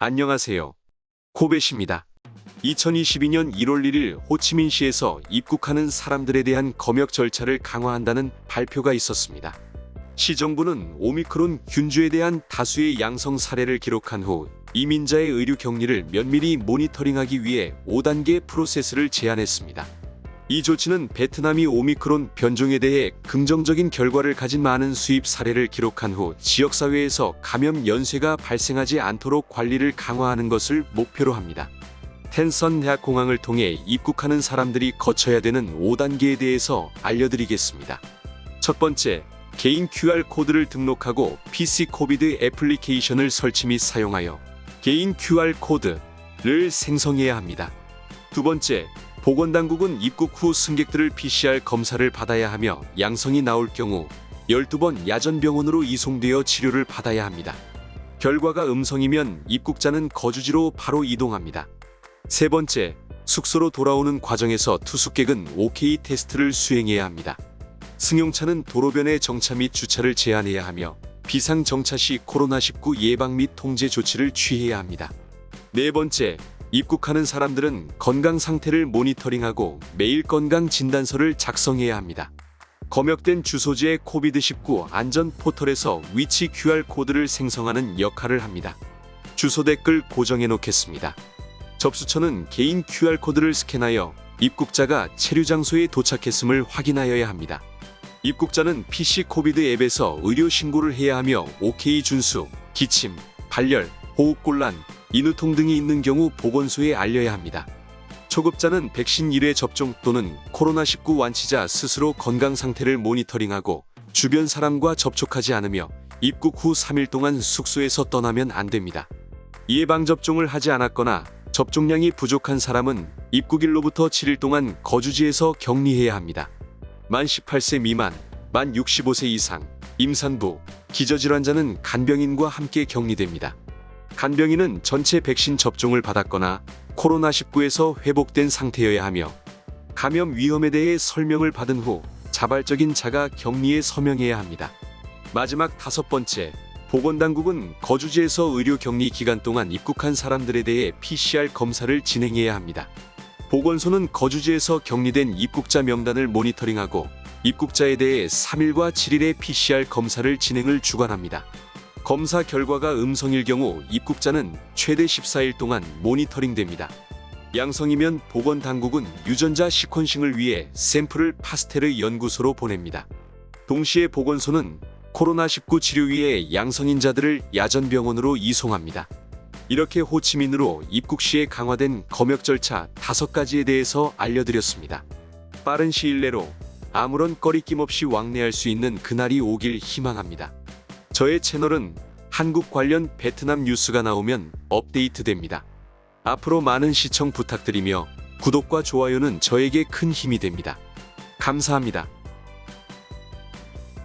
안녕하세요. 코벳입니다. 2022년 1월 1일 호치민시에서 입국하는 사람들에 대한 검역 절차를 강화한다는 발표가 있었습니다. 시정부는 오미크론 균주에 대한 다수의 양성 사례를 기록한 후 이민자의 의료 격리를 면밀히 모니터링하기 위해 5단계 프로세스를 제안했습니다. 이 조치는 베트남이 오미크론 변종에 대해 긍정적인 결과를 가진 많은 수입 사례를 기록한 후 지역사회에서 감염 연쇄가 발생하지 않도록 관리를 강화하는 것을 목표로 합니다. 텐선 대학 공항을 통해 입국하는 사람들이 거쳐야 되는 5단계에 대해서 알려드리겠습니다. 첫 번째, 개인 QR코드를 등록하고 PC 코비드 애플리케이션을 설치 및 사용하여 개인 QR코드를 생성해야 합니다. 두 번째, 보건당국은 입국 후 승객들을 PCR 검사를 받아야 하며 양성이 나올 경우 12번 야전병원으로 이송되어 치료를 받아야 합니다. 결과가 음성이면 입국자는 거주지로 바로 이동합니다. 세 번째, 숙소로 돌아오는 과정에서 투숙객은 OK 테스트를 수행해야 합니다. 승용차는 도로변의 정차 및 주차를 제한해야 하며 비상정차 시 코로나19 예방 및 통제 조치를 취해야 합니다. 네 번째, 입국하는 사람들은 건강 상태를 모니터링하고 매일 건강 진단서를 작성해야 합니다. 검역된 주소지의 코비드19 안전 포털에서 위치 QR코드를 생성하는 역할을 합니다. 주소 댓글 고정해 놓겠습니다. 접수처는 개인 QR코드를 스캔하여 입국자가 체류 장소에 도착했음을 확인하여야 합니다. 입국자는 PC 코비드 앱에서 의료 신고를 해야 하며 OK 준수, 기침, 발열, 호흡곤란, 인후통 등이 있는 경우 보건소에 알려야 합니다. 초급자는 백신 1회 접종 또는 코로나19 완치자 스스로 건강 상태를 모니터링하고 주변 사람과 접촉하지 않으며 입국 후 3일 동안 숙소에서 떠나면 안 됩니다. 예방접종을 하지 않았거나 접종량이 부족한 사람은 입국일로부터 7일 동안 거주지에서 격리해야 합니다. 만 18세 미만, 만 65세 이상, 임산부, 기저질환자는 간병인과 함께 격리됩니다. 간병인은 전체 백신 접종을 받았거나 코로나19에서 회복된 상태여야 하며 감염 위험에 대해 설명을 받은 후 자발적인 자가 격리에 서명해야 합니다. 마지막 다섯 번째, 보건당국은 거주지에서 의료 격리 기간 동안 입국한 사람들에 대해 PCR 검사를 진행해야 합니다. 보건소는 거주지에서 격리된 입국자 명단을 모니터링하고 입국자에 대해 3일과 7일의 PCR 검사를 진행을 주관합니다. 검사 결과가 음성일 경우 입국자는 최대 14일 동안 모니터링됩니다. 양성이면 보건당국은 유전자 시퀀싱을 위해 샘플을 파스테르 연구소로 보냅니다. 동시에 보건소는 코로나19 치료 위해 양성인자들을 야전병원으로 이송합니다. 이렇게 호치민으로 입국 시에 강화된 검역 절차 5가지에 대해서 알려드렸습니다. 빠른 시일 내로 아무런 꺼리낌 없이 왕래할 수 있는 그날이 오길 희망합니다. 저의 채널은 한국 관련 베트남 뉴스가 나오면 업데이트됩니다. 앞으로 많은 시청 부탁드리며 구독과 좋아요는 저에게 큰 힘이 됩니다. 감사합니다.